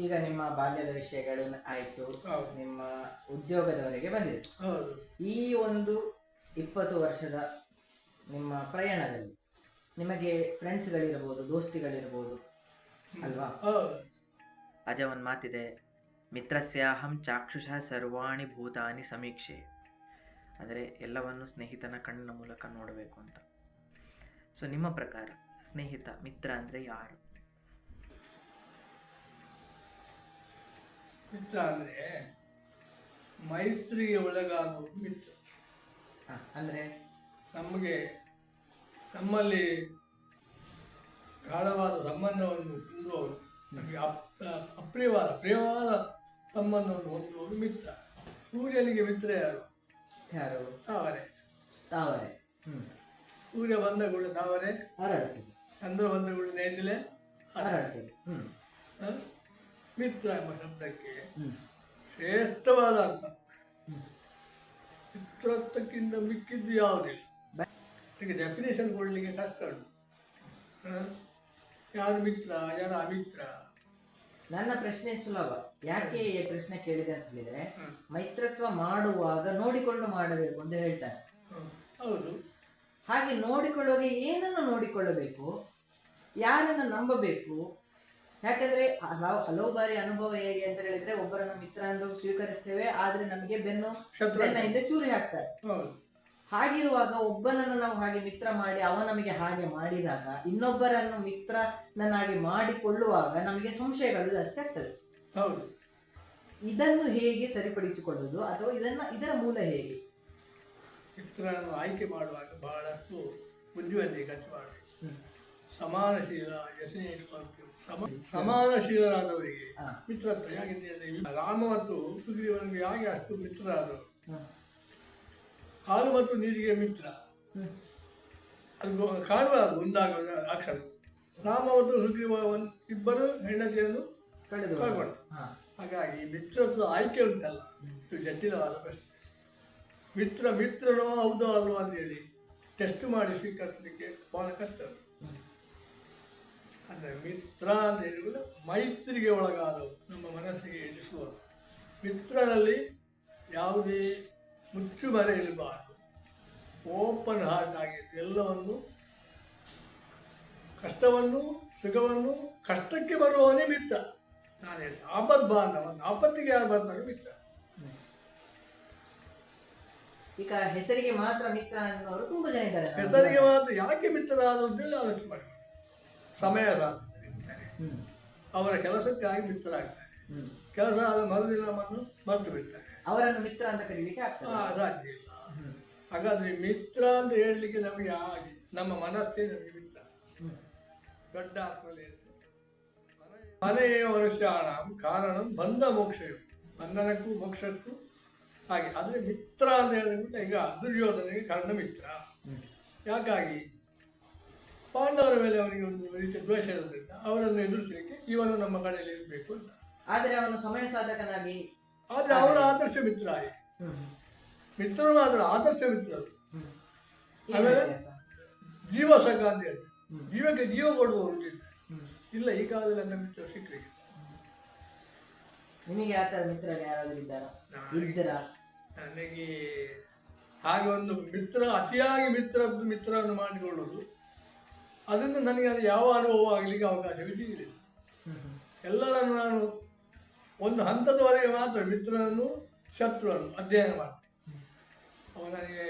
ಈಗ ನಿಮ್ಮ ಬಾಲ್ಯದ ವಿಷಯಗಳು ಆಯ್ತು, ಹೌದು. ನಿಮ್ಮ ಉದ್ಯೋಗದವರೆಗೆ ಬಂದಿದೆ. ಹೌದು. ಈ ಒಂದು 20 ವರ್ಷದ ನಿಮ್ಮ ಪ್ರಯಾಣದಲ್ಲಿ ನಿಮಗೆ ಫ್ರೆಂಡ್ಸ್ಗಳಿರ್ಬೋದು, ದೋಸ್ತಿಗಳಿರ್ಬೋದು ಅಲ್ವಾ? ಹೌದು. ಅಜ ಒಂದು ಮಾತಿದೆ, ಮಿತ್ರಸ್ಯಾಹಂ ಚಾಕ್ಷುಷ ಸರ್ವಾಣಿ ಭೂತಾನಿ ಸಮೀಕ್ಷೆ, ಅಂದರೆ ಎಲ್ಲವನ್ನು ಸ್ನೇಹಿತನ ಕಣ್ಣಿನ ಮೂಲಕ ನೋಡಬೇಕು ಅಂತ. ಸೊ ನಿಮ್ಮ ಪ್ರಕಾರ ಸ್ನೇಹಿತ ಮಿತ್ರ ಅಂದರೆ ಯಾರು? ಮಿತ್ರ ಅಂದರೆ ಮೈತ್ರಿಗೆ ಒಳಗಾಗುವ ಮಿತ್ರ. ಅಂದರೆ ನಮಗೆ ನಮ್ಮಲ್ಲಿ ಗಾಢವಾದ ಸಂಬಂಧವನ್ನು ಹೊಂದುವವರು, ನಮಗೆ ಪ್ರಿಯವಾದ ಸಂಬಂಧವನ್ನು ಹೊಂದುವವರು ಮಿತ್ರ. ಸೂರ್ಯನಿಗೆ ಮಿತ್ರ ಯಾರು? ಯಾರು? ತಾವರೆ. ತಾವರೆ. ಸೂರ್ಯ ಬಂದ ಕೂಡ ತಾವರೆ ಹರಡ್ತದೆ, ಚಂದ್ರ ಬಂದ ಕೂಡ ನೇಂದಿಲೆ ಹರಡ್ತದೆ. ಮಿತ್ರ ಎಂಬ ಶಬ್ದಕ್ಕೆ ಶ್ರೇಷ್ಠವಾದ ಅರ್ಥ. ಮಿತ್ರತ್ವಕ್ಕಿಂತ ಮಿಕ್ಕಿದ್ದು ಯಾವುದಿಲ್ಲ. ಅದಕ್ಕೆ ಡೆಫಿನೇಷನ್ ಕೊಡಲಿಕ್ಕೆ ಕಷ್ಟ ಉಂಟು. ಯಾರು ಮಿತ್ರ, ಯಾರು ಅಮಿತ್ರ? ನನ್ನ ಪ್ರಶ್ನೆ ಸುಲಭ. ಯಾಕೆ ಈ ಪ್ರಶ್ನೆ ಕೇಳಿದೆ ಅಂತ ಹೇಳಿದ್ರೆ, ಮೈತ್ರತ್ವ ಮಾಡುವಾಗ ನೋಡಿಕೊಂಡು ಮಾಡಬೇಕು ಅಂತ ಹೇಳ್ತಾರೆ. ಹೌದು. ಹಾಗೆ ನೋಡಿಕೊಳ್ಳುವಾಗ ಏನನ್ನು ನೋಡಿಕೊಳ್ಳಬೇಕು, ಯಾರನ್ನು ನಂಬಬೇಕು? ಯಾಕಂದ್ರೆ ಹಲವು ಬಾರಿ ಅನುಭವ ಹೇಗೆ ಅಂತ ಹೇಳಿದ್ರೆ, ಒಬ್ಬರನ್ನು ಮಿತ್ರ ಎಂದು ಸ್ವೀಕರಿಸ್ತೇವೆ, ಆದ್ರೆ ನಮಗೆ ಬೆನ್ನಿಂದ ಚೂರಿ ಹಾಕ್ತಾರೆ. ಹಾಗಿರುವಾಗ ಒಬ್ಬನನ್ನು ನಾವು ಹಾಗೆ ಮಿತ್ರ ಮಾಡಿ ಅವ ನಮಗೆ ಹಾಗೆ ಮಾಡಿದಾಗ, ಇನ್ನೊಬ್ಬರನ್ನು ಮಿತ್ರನನ್ನಾಗಿ ಮಾಡಿಕೊಳ್ಳುವಾಗ ನಮಗೆ ಸಂಶಯಗಳು ಜಾಸ್ತಿ ಆಗ್ತದೆ. ಹೌದು. ಇದನ್ನು ಹೇಗೆ ಸರಿಪಡಿಸಿಕೊಳ್ಳುವುದು, ಅಥವಾ ಇದರ ಮೂಲ ಹೇಗೆ? ಮಿತ್ರನನ್ನು ಆಯ್ಕೆ ಮಾಡುವಾಗ ಬಹಳಷ್ಟು ಬುದ್ಧಿವಂತಿಕೆ ಖರ್ಚು ಮಾಡಬೇಕು. ಸಮಾನಶೀಲ ವ್ಯಸನೆ ಸಮಾನಶೀಲರಾದವರಿಗೆ ಮಿತ್ರತ್ವ. ಯಾಕೆಂದ್ರೆ ರಾಮ ಮತ್ತು ಸುಗ್ರೀವನಿಗೆ ಯಾಕೆ ಅಷ್ಟು ಮಿತ್ರರಾದರು? ಹಾಲು ಮತ್ತು ನೀರಿಗೆ ಮಿತ್ರ. ಅದು ಕಾಣಬಾರದು ಒಂದಾಗ ಅಕ್ಷರ. ರಾಮ ಮತ್ತು ಸುಗ್ರೀವ ಇಬ್ಬರು ಹೆಂಡತಿಯನ್ನು ಕಳ್ಕೊಂಡು. ಹಾಗಾಗಿ ಮಿತ್ರತ್ವ ಆಯ್ಕೆ ಉಂಟಲ್ಲ, ಇದು ಜಟಿಲವಾದ ಪ್ರಶ್ನೆ. ಮಿತ್ರನೋ ಹೌದೋ ಅಲ್ವೋ ಅಂತೇಳಿ ಟೆಸ್ಟ್ ಮಾಡಿ ಸ್ವೀಕರಿಸಲಿಕ್ಕೆ ಬಹಳ ಕಷ್ಟ. ಅಂದರೆ ಮಿತ್ರ ಅಂತ ಹೇಳಿದ್ರೆ ಮೈತ್ರಿಗೆ ಒಳಗಾದವು, ನಮ್ಮ ಮನಸ್ಸಿಗೆ ಇಳಿಸುವ. ಮಿತ್ರನಲ್ಲಿ ಯಾವುದೇ ಮುಚ್ಚುಮರೆ ಇರಬಾರ್ದು, ಓಪನ್ ಹಾರ್ಟ್ ಆಗಿತ್ತು. ಎಲ್ಲವನ್ನು, ಕಷ್ಟವನ್ನು ಸುಖವನ್ನು, ಕಷ್ಟಕ್ಕೆ ಬರುವವನೇ ಮಿತ್ರ. ನಾನು ಹೇಳ್ತೇನೆ ಆಪತ್ ಬಾಂಧವ, ಆಪತ್ತಿಗೆ ಯಾರು ಬರ್ತಾರೆ ಮಿತ್ರ. ಈಗ ಹೆಸರಿಗೆ ಮಾತ್ರ ಮಿತ್ರ ಅನ್ನೋರು ತುಂಬಾ ಜನ ಇದ್ದಾರೆ. ಹೆಸರಿಗೆ ಮಾತ್ರ ಯಾಕೆ ಮಿತ್ರರಾದದ್ದೆಲ್ಲ ಆಲೋಚನೆ ಮಾಡಿ. ಸಮಯ ಸಾಧಿಸಿದ್ದಾರೆ, ಅವರ ಕೆಲಸಕ್ಕಾಗಿ ಮಿತ್ರರಾಗ್ತಾರೆ. ಕೆಲಸ ಆದ ಮರುದಿನ ನಮ್ಮನ್ನು ಮರೆತು ಬಿಡ್ತಾರೆ, ಅವರನ್ನು ಮಿತ್ರ ಅಂತ ಕರೀಲಿಕ್ಕೆ ಸಾಧ್ಯ ಇಲ್ಲ. ಹಾಗಾದ್ರೆ ಮಿತ್ರ ಅಂತ ಹೇಳಲಿಕ್ಕೆ ನಮಗೆ ಹಾಗೆ ನಮ್ಮ ಮನಸ್ಸೇ ನಮಗೆ ಮಿತ್ರ. ದೊಡ್ಡ ಅರ್ಥದಲ್ಲಿ ಮನೆಯ ಮನುಷ್ಯಾಣ ಕಾರಣ ಬಂಧ ಮೋಕ್ಷ, ಬಂಧನಕ್ಕೂ ಮೋಕ್ಷಕ್ಕೂ ಹಾಗೆ. ಆದರೆ ಮಿತ್ರ ಅಂತ ಹೇಳಿದ್ರೆ ಈಗ ದುರ್ಯೋಧನಿಗೆ ಕರ್ಣ ಮಿತ್ರ. ಯಾಕಾಗಿ? ಪಾಂಡವರ ಮೇಲೆ ಅವನಿಗೆ ಒಂದು ರೀತಿಯ ದ್ವೇಷ ಇರೋದ್ರಿಂದ ಅವರನ್ನು ಎದುರಿಸಲಿಕ್ಕೆ ಇವನು ನಮ್ಮ ಕಡೆಯಲ್ಲಿ ಇರಬೇಕು ಅಂತ. ಆದರೆ ಅವನು ಸಮಯ ಸಾಧಕನಾಗಿ, ಆದರೆ ಅವರ ಆದರ್ಶ ಮಿತ್ರ ಆಗಿ, ಮಿತ್ರರು ಮಾತ್ರ ಆದರ್ಶ ಮಿತ್ರರು. ಆಮೇಲೆ ಜೀವಸಖ ಅಂತ ಹೇಳ್ತಾರೆ, ಜೀವಕ್ಕೆ ಜೀವ ಕೊಡುವವರು ಇಲ್ಲ. ಈ ಕಾಲದಲ್ಲಿ ನನ್ನ ಮಿತ್ರ ಸಿಕ್ಕರಿಗೆ. ನಿಮಗೆ ಆ ಥರ ಮಿತ್ರರು ಯಾರಾದರೂ ಇದ್ದಾರಾ? ನನಗೆ ಹಾಗೆ ಒಂದು ಮಿತ್ರ, ಅತಿಯಾಗಿ ಮಿತ್ರವನ್ನು ಮಾಡಿಕೊಳ್ಳುವುದು, ಅದನ್ನು ನನಗೆ ಅದು ಯಾವ ಅನುಭವ ಆಗಲಿಕ್ಕೆ ಅವಕಾಶವೇ ಸಿಗಲಿಲ್ಲ. ಎಲ್ಲರನ್ನು ನಾನು ಒಂದು ಹಂತದವರೆಗೆ ಮಾತ್ರ ಮಿತ್ರನನ್ನು ಶತ್ರುವನ್ನು ಅಧ್ಯಯನ ಮಾಡ್ತೇನೆ. ಅವ ನನಗೆ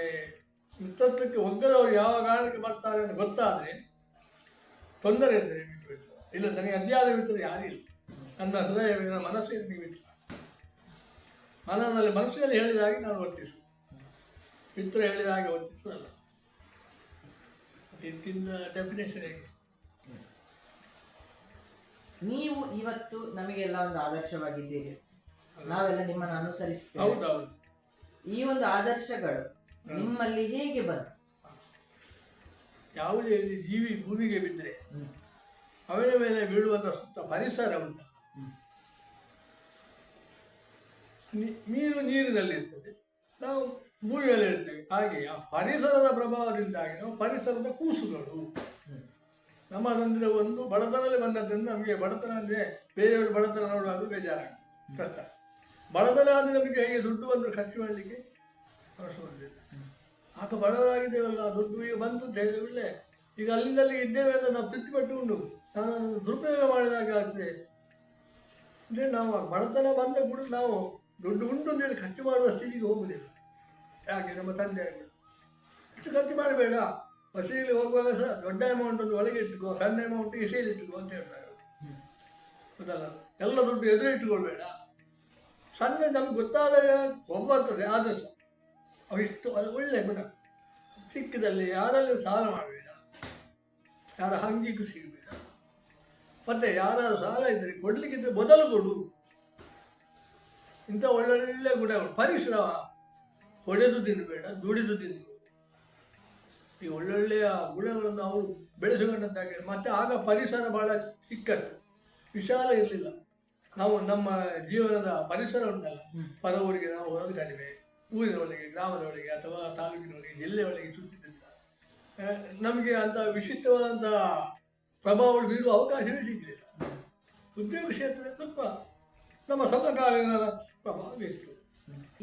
ಮಿತ್ರತ್ವಕ್ಕೆ ಒಗ್ಗದವರು ಯಾವ ಕಾರಣಕ್ಕೆ ಬರ್ತಾರೆ ಅಂತ ಗೊತ್ತಾದರೆ ತೊಂದರೆ ಇದ್ದರೆ ಮಿತ್ರ. ಇಲ್ಲ, ನನಗೆ ಅತಿಯಾದ ಮಿತ್ರ ಯಾರಿಲ್ಲ. ನನ್ನ ಹೃದಯ, ನನ್ನ ಮನಸ್ಸಿನ ಮಿತ್ರ. ಮನಸ್ಸಿನಲ್ಲಿ ಹೇಳಿದ ಹಾಗೆ ನಾನು ವರ್ತಿಸು, ಮಿತ್ರ ಹೇಳಿದ ಹಾಗೆ ವರ್ತಿಸಲ್ಲ. ಇದಕ್ಕಿಂತ ಡೆಫಿನೇಷನ್ ಹೇಗೆ? ನೀವು ಇವತ್ತು ನಮಗೆಲ್ಲ ಒಂದು ಆದರ್ಶವಾಗಿದ್ದೀರಿ, ನಾವೆಲ್ಲ ನಿಮ್ಮನ್ನು ಅನುಸರಿಸ್ತೇವೆ. ಹೌದೌದು. ಈ ಒಂದು ಆದರ್ಶಗಳು ನಿಮ್ಮಲ್ಲಿ ಹೇಗೆ ಬಂತು? ಯಾವುದೇ ಜೀವಿ ಭೂಮಿಗೆ ಬಿದ್ದರೆ ಅವನ ಮೇಲೆ ಬೀಳುವಂತ ಸುತ್ತ ಪರಿಸರ ಉಂಟ. ನೀರಿನಲ್ಲಿರ್ತದೆ, ನಾವು ಭೂಮಿ ಮೇಲೆ ಇರ್ತೇವೆ. ಹಾಗೆ ಆ ಪರಿಸರದ ಪ್ರಭಾವದಿಂದಾಗಿ ನಾವು ಪರಿಸರದ ಕೂಸುಗಳು. ನಮ್ಮದಂದ್ರೆ ಒಂದು ಬಡತನದಲ್ಲಿ ಬಂದದ್ರಿಂದ ನಮಗೆ ಬಡತನ ಅಂದರೆ ಬೇರೆಯವರು ಬಡತನ ನೋಡುವಾಗ ಬೇಜಾರಾಗ್ತದೆ, ಕಷ್ಟ. ಬಡತನ ಅಂದರೆ ನಮಗೆ ಹೇಗೆ ದುಡ್ಡು ಬಂದರೆ ಖರ್ಚು ಮಾಡಲಿಕ್ಕೆ ಮನಸ್ಸು ಬಂದಿಲ್ಲ. ಆಗ ಬಡವರಾಗಿದ್ದೇವಲ್ಲ, ದುಡ್ಡು ಈಗ ಬಂತು ಅಂತ ಹೇಳಿದ್ರೆ ಒಳ್ಳೆ, ಈಗ ಅಲ್ಲಿಂದಲ್ಲಿ ಇದ್ದೇವೆ ಅಂತ ನಾವು ತೃಪ್ತಿಪಟ್ಟುಕೊಂಡು ನಾನು ಅದನ್ನು ದುರುಪಯೋಗ ಮಾಡಿದಾಗ ಆಗ್ತದೆ. ಅಂದರೆ ನಾವು ಬಡತನ ಬಂದ ಕೂಡ ನಾವು ದುಡ್ಡು ಉಂಟು ಅಂತೇಳಿ ಖರ್ಚು ಮಾಡುವ ಸ್ಥಿತಿಗೆ ಹೋಗುವುದಿಲ್ಲ. ಯಾಕೆ ನಮ್ಮ ತಂದೆ ಇಷ್ಟು ಖರ್ಚು ಮಾಡಬೇಡ, ಬಸ್ಸಿನಲ್ಲಿ ಹೋಗುವಾಗ ಸಹ ದೊಡ್ಡ ಅಮೌಂಟ್ ಒಂದು ಒಳಗೆ ಇಟ್ಟುಕೋ, ಸಣ್ಣ ಅಮೌಂಟ್ ಎಸೆಯಲ್ಲಿ ಇಟ್ಟುಕೋ ಅಂತ ಹೇಳ್ತಾರೆ. ಗೊತ್ತಲ್ಲ, ಎಲ್ಲ ದುಡ್ಡು ಎದುರು ಇಟ್ಟುಕೊಳ್ಬೇಡ. ಸಣ್ಣ ನಮ್ಗೆ ಗೊತ್ತಾದಾಗ ಒಬ್ಬರ್ತದೆ, ಆದರೂ ಸಹ ಅವಿಷ್ಟು ಅದು ಒಳ್ಳೆ ಗುಣ. ಸಿಕ್ಕಿದಲ್ಲಿ ಯಾರಲ್ಲೂ ಸಾಲ ಮಾಡಬೇಡ, ಯಾರ ಹಂಗಿಗೂ ಸಿಗಬೇಡ. ಮತ್ತೆ ಯಾರಾದ್ರೂ ಸಾಲ ಇದ್ದರೆ ಕೊಡ್ಲಿಕ್ಕಿದ್ರೆ ಮೊದಲು ಕೊಡು. ಇಂಥ ಒಳ್ಳೊಳ್ಳೆ ಗುಣಗಳು. ಪರಿಶ್ರಮ, ಹೊಡೆದು ತಿನ್ನಬೇಡ, ದುಡಿದು ತಿನ್ನು. ಈ ಒಳ್ಳೊಳ್ಳೆಯ ಗುಣಗಳನ್ನು ಅವರು ಬೆಳೆಸಿಕೊಂಡಂತಾಗಿ ಮತ್ತೆ ಆಗ ಪರಿಸರ ಬಹಳ ಚಿಕ್ಕಟ್ಟು, ವಿಶಾಲ ಇರಲಿಲ್ಲ. ನಾವು ನಮ್ಮ ಜೀವನದ ಪರಿಸರ ಉಂಟಲ್ಲ, ಪರ ಊರಿಗೆ ನಾವು ಹೋಗೋದು ಕಡಿಮೆ, ಊರಿನೊಳಗೆ, ಗ್ರಾಮದೊಳಗೆ ಅಥವಾ ತಾಲೂಕಿನೊಳಗೆ, ಜಿಲ್ಲೆಯೊಳಗೆ ಸುತ್ತಿದ್ದ ನಮಗೆ ಅಂತ ವಿಶಿಷ್ಟವಾದಂಥ ಪ್ರಭಾವಗಳು ಬೀರುವ ಅವಕಾಶವೇ ಸಿಗಲಿಲ್ಲ. ಉದ್ಯೋಗ ಕ್ಷೇತ್ರದಲ್ಲಿ ಸ್ವಲ್ಪ ನಮ್ಮ ಸಮಕಾಲೀನ ಪ್ರಭಾವ ಇತ್ತು.